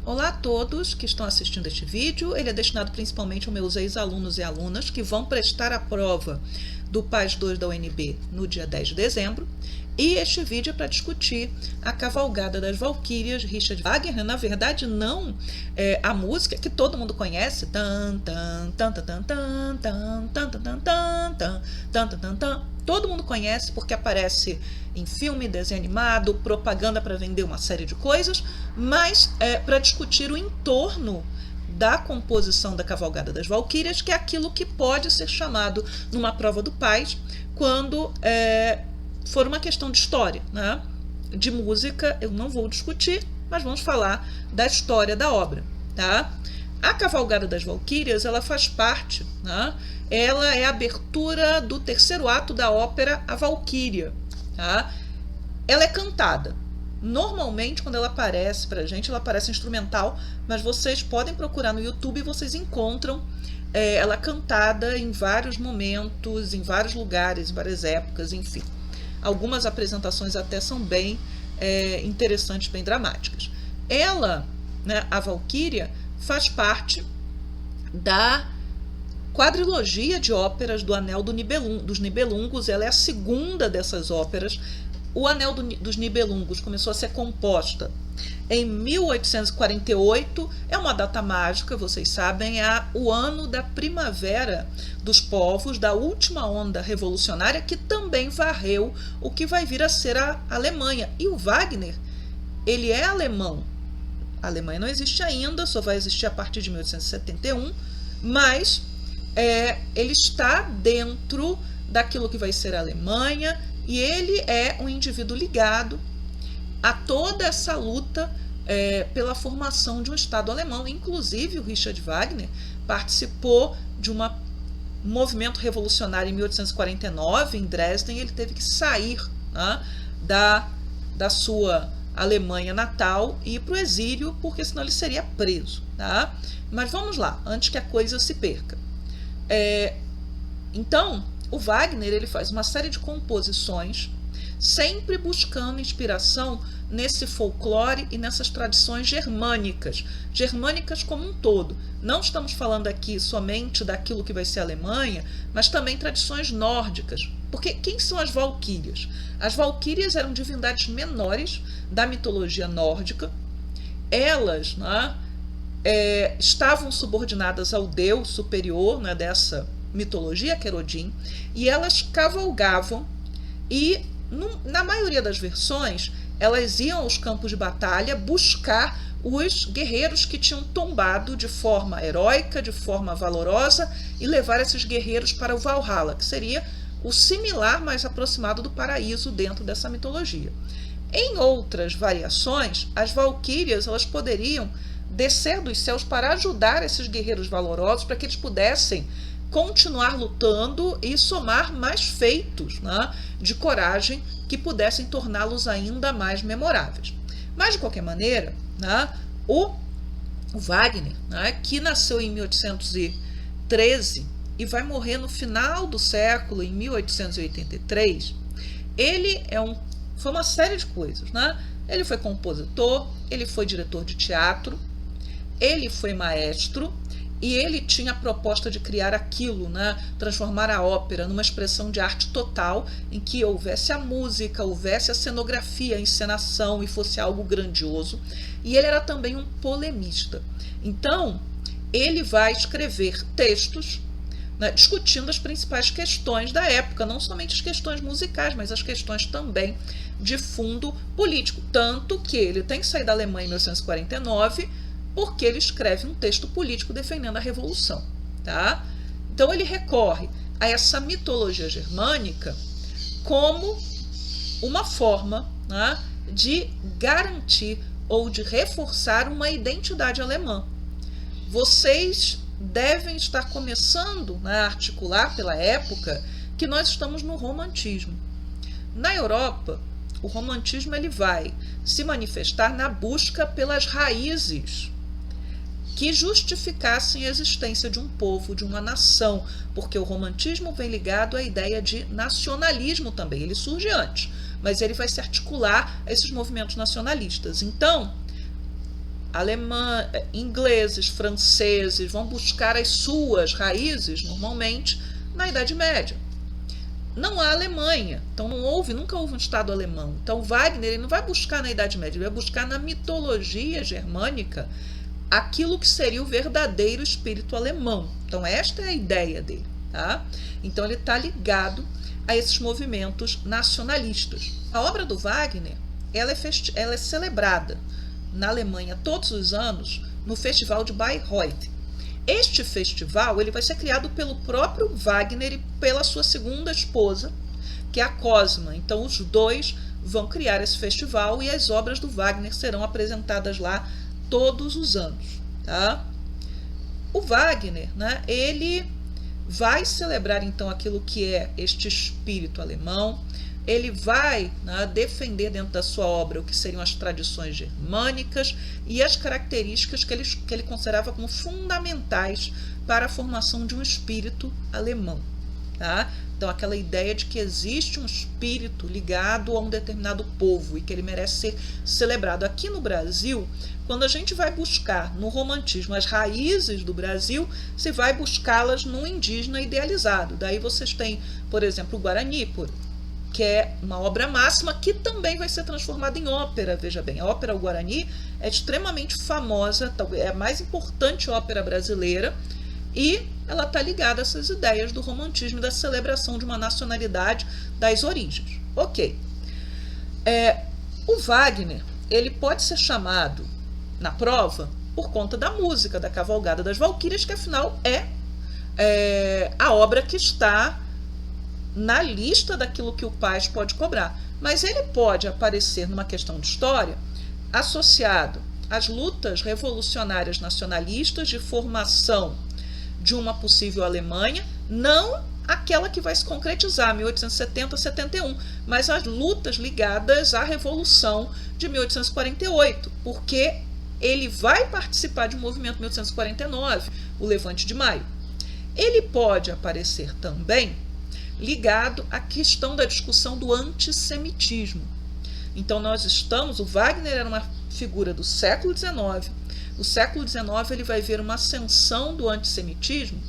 Olá a todos que estão assistindo este vídeo. Ele é destinado principalmente aos meus ex-alunos e alunas que vão prestar a prova do PAS 2 da UNB no dia 10 de dezembro. E este vídeo é para discutir a Cavalgada das Valquírias, Richard Wagner. Na verdade, não a música que todo mundo conhece. Todo mundo conhece porque aparece em filme, desenho animado, propaganda para vender uma série de coisas, mas para discutir o entorno da composição da Cavalgada das Valquírias, que é aquilo que pode ser chamado numa prova do PAS quando for uma questão de história, né? De música eu não vou discutir, mas vamos falar da história da obra, tá? A Cavalgada das Valquírias, ela faz parte, né? Ela é a abertura do terceiro ato da ópera A Valquíria, tá? Ela é cantada. Normalmente, quando ela aparece pra gente, ela aparece instrumental, mas vocês podem procurar no YouTube e vocês encontram ela cantada em vários momentos, em vários lugares, em várias épocas, enfim. Algumas apresentações até são bem interessantes, bem dramáticas. Ela, né, a Valquíria, faz parte da quadrilogia de óperas do Anel dos Nibelungos. Ela é a segunda dessas óperas. O Anel dos Nibelungos começou a ser composta em 1848, é uma data mágica, vocês sabem, é o ano da primavera dos povos, da última onda revolucionária, que também varreu o que vai vir a ser a Alemanha. E o Wagner, ele é alemão. A Alemanha não existe ainda, só vai existir a partir de 1871, mas ele está dentro daquilo que vai ser a Alemanha, e ele é um indivíduo ligado a toda essa luta pela formação de um Estado alemão. Inclusive, o Richard Wagner participou de um movimento revolucionário em 1849, em Dresden. Ele teve que sair, né, da sua Alemanha natal e ir para o exílio, porque senão ele seria preso. Tá? Mas vamos lá, antes que a coisa se perca. Então, o Wagner ele faz uma série de composições, sempre buscando inspiração nesse folclore e nessas tradições germânicas como um todo. Não estamos falando aqui somente daquilo que vai ser a Alemanha, mas também tradições nórdicas. Porque quem são as Valquírias? As Valquírias eram divindades menores da mitologia nórdica. Elas, né, estavam subordinadas ao deus superior, né, dessa mitologia, que era Odin, e elas cavalgavam e, na maioria das versões, elas iam aos campos de batalha buscar os guerreiros que tinham tombado de forma heróica, de forma valorosa, e levar esses guerreiros para o Valhalla, que seria o similar mais aproximado do paraíso dentro dessa mitologia. Em outras variações, as valquírias elas poderiam descer dos céus para ajudar esses guerreiros valorosos para que eles pudessem continuar lutando e somar mais feitos, né, de coragem que pudessem torná-los ainda mais memoráveis. Mas, de qualquer maneira, né, o Wagner, né, que nasceu em 1813 e vai morrer no final do século, em 1883, ele foi uma série de coisas. Né? Ele foi compositor, ele foi diretor de teatro, ele foi maestro, e ele tinha a proposta de criar aquilo, né? Transformar a ópera numa expressão de arte total, em que houvesse a música, houvesse a cenografia, a encenação e fosse algo grandioso. E ele era também um polemista. Então, ele vai escrever textos, né, discutindo as principais questões da época, não somente as questões musicais, mas as questões também de fundo político. Tanto que ele tem que sair da Alemanha em 1949, porque ele escreve um texto político defendendo a Revolução. Tá? Então ele recorre a essa mitologia germânica como uma forma, né, de garantir ou de reforçar uma identidade alemã. Vocês devem estar começando, né, a articular pela época que nós estamos no romantismo. Na Europa, o romantismo ele vai se manifestar na busca pelas raízes que justificassem a existência de um povo, de uma nação, porque o romantismo vem ligado à ideia de nacionalismo também. Ele surge antes, mas ele vai se articular a esses movimentos nacionalistas. Então, ingleses, franceses vão buscar as suas raízes, normalmente, na Idade Média. Não há Alemanha, então nunca houve um Estado alemão. Então Wagner ele não vai buscar na Idade Média, ele vai buscar na mitologia germânica aquilo que seria o verdadeiro espírito alemão. Então esta é a ideia dele. Tá? Então ele está ligado a esses movimentos nacionalistas. A obra do Wagner ela é celebrada na Alemanha todos os anos no Festival de Bayreuth. Este festival ele vai ser criado pelo próprio Wagner e pela sua segunda esposa, que é a Cosma. Então os dois vão criar esse festival e as obras do Wagner serão apresentadas lá todos os anos. Tá? O Wagner, né, ele vai celebrar então aquilo que é este espírito alemão. Ele vai, né, defender dentro da sua obra o que seriam as tradições germânicas e as características que ele considerava como fundamentais para a formação de um espírito alemão. Tá? Então, aquela ideia de que existe um espírito ligado a um determinado povo e que ele merece ser celebrado. Aqui no Brasil, quando a gente vai buscar no romantismo as raízes do Brasil, se vai buscá-las no indígena idealizado. Daí vocês têm, por exemplo, o Guarani, que é uma obra máxima que também vai ser transformada em ópera. Veja bem, a ópera O Guarani é extremamente famosa, é a mais importante ópera brasileira e ela está ligada a essas ideias do romantismo e da celebração de uma nacionalidade das origens. Ok. O Wagner ele pode ser chamado na prova por conta da música da Cavalgada das Valquírias, que afinal é a obra que está na lista daquilo que o Paz pode cobrar. Mas ele pode aparecer numa questão de história associado às lutas revolucionárias nacionalistas de formação de uma possível Alemanha, não aquela que vai se concretizar, 1870-71, mas as lutas ligadas à Revolução de 1848, porque ele vai participar de um movimento de 1849, o Levante de Maio. Ele pode aparecer também ligado à questão da discussão do antissemitismo. Então o Wagner era uma figura do século XIX. No século XIX ele vai ver uma ascensão do antissemitismo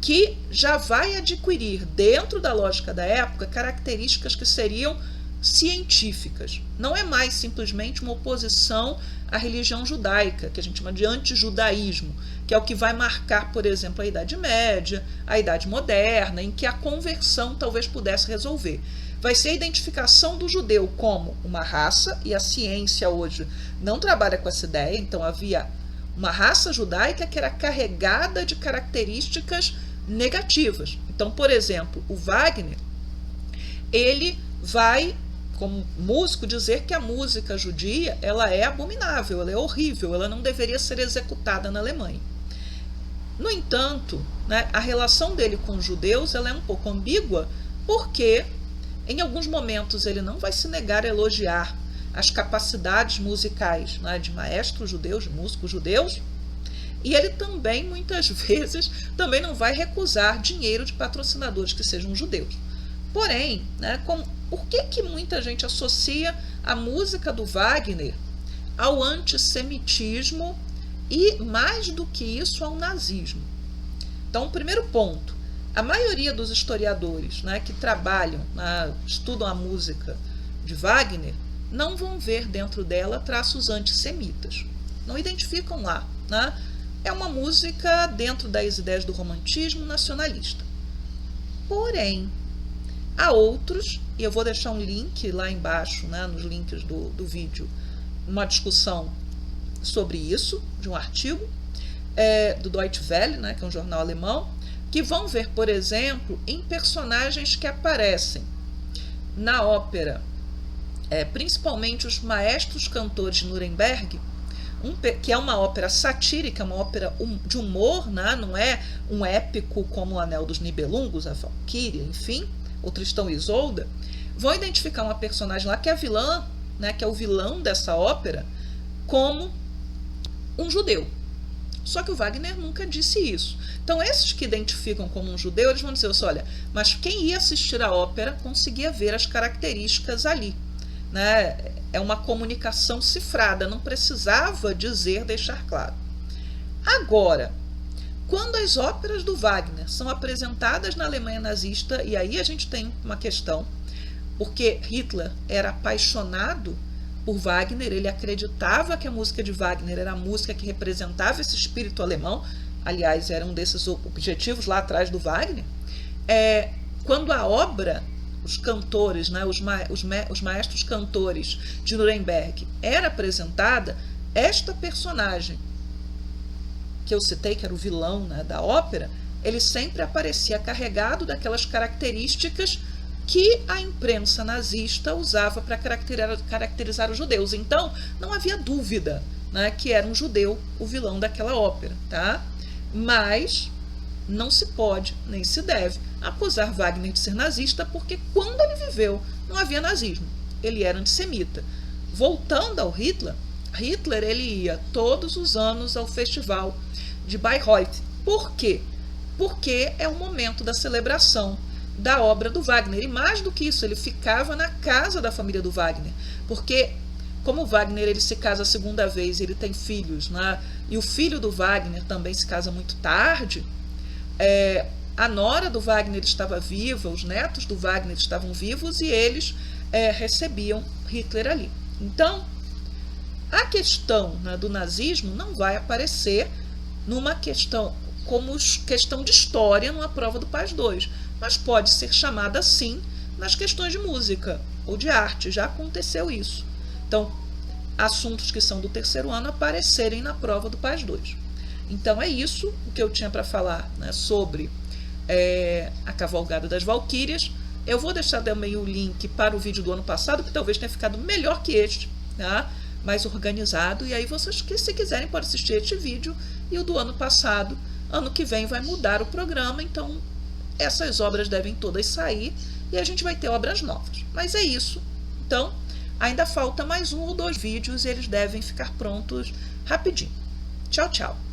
que já vai adquirir, dentro da lógica da época, características que seriam científicas. Não é mais simplesmente uma oposição à religião judaica, que a gente chama de antijudaísmo, que é o que vai marcar, por exemplo, a Idade Média, a Idade Moderna, em que a conversão talvez pudesse resolver. Vai ser a identificação do judeu como uma raça, e a ciência hoje não trabalha com essa ideia, então havia uma raça judaica que era carregada de características negativas. Então, por exemplo, o Wagner, ele vai, como músico, dizer que a música judia ela é abominável, ela é horrível, ela não deveria ser executada na Alemanha. No entanto, né, a relação dele com os judeus ela é um pouco ambígua, porque em alguns momentos ele não vai se negar a elogiar as capacidades musicais, né, de maestros judeus, de músicos judeus, e ele também, muitas vezes, também não vai recusar dinheiro de patrocinadores que sejam judeus. Porém, né, por que muita gente associa a música do Wagner ao antissemitismo e, mais do que isso, ao nazismo? Então, primeiro ponto, a maioria dos historiadores, né, que trabalham, estudam a música de Wagner, não vão ver dentro dela traços antissemitas. Não identificam lá. Né? É uma música dentro das ideias do romantismo nacionalista. Porém, há outros, e eu vou deixar um link lá embaixo, né, nos links do vídeo, uma discussão sobre isso, de um artigo do Deutsche Welle, né, que é um jornal alemão, que vão ver, por exemplo, em personagens que aparecem na ópera, principalmente os maestros cantores de Nuremberg, que é uma ópera satírica, uma ópera de humor, né, não é um épico como o Anel dos Nibelungos, a Valquíria, enfim, o Tristão e Isolda, vão identificar uma personagem lá que é a vilã, né, que é o vilão dessa ópera, como um judeu. Só que o Wagner nunca disse isso. Então, esses que identificam como um judeu, eles vão dizer, olha, mas quem ia assistir a ópera conseguia ver as características ali. né? É uma comunicação cifrada, não precisava dizer, deixar claro. Agora, quando as óperas do Wagner são apresentadas na Alemanha nazista, e aí a gente tem uma questão, porque Hitler era apaixonado por Wagner, ele acreditava que a música de Wagner era a música que representava esse espírito alemão, aliás, era um desses objetivos lá atrás do Wagner. Quando a obra, os cantores, né, os maestros cantores de Nuremberg era apresentada, esta personagem que eu citei, que era o vilão, né, da ópera, ele sempre aparecia carregado daquelas características que a imprensa nazista usava para caracterizar os judeus. Então, não havia dúvida, né, que era um judeu o vilão daquela ópera, tá? Mas não se pode, nem se deve, acusar Wagner de ser nazista, porque quando ele viveu, não havia nazismo. Ele era antissemita. Voltando ao Hitler, ele ia todos os anos ao festival de Bayreuth. Por quê? Porque é o momento da celebração da obra do Wagner. E mais do que isso, ele ficava na casa da família do Wagner. Porque, como o Wagner ele se casa a segunda vez, ele tem filhos, né? E o filho do Wagner também se casa muito tarde, a nora do Wagner estava viva, os netos do Wagner estavam vivos e eles recebiam Hitler ali. Então, a questão, né, do nazismo não vai aparecer numa questão como questão de história numa prova do PAS 2, mas pode ser chamada assim nas questões de música ou de arte, já aconteceu isso. Então, assuntos que são do terceiro ano aparecerem na prova do PAS 2. Então é isso o que eu tinha para falar, né, sobre a Cavalgada das Valquírias. Eu vou deixar também o link para o vídeo do ano passado, que talvez tenha ficado melhor que este, tá? Mais organizado, e aí vocês que se quiserem podem assistir este vídeo e o do ano passado. Ano que vem vai mudar o programa, então essas obras devem todas sair e a gente vai ter obras novas. Mas é isso. Então, ainda falta mais 1 ou 2 vídeos e eles devem ficar prontos rapidinho. Tchau, tchau!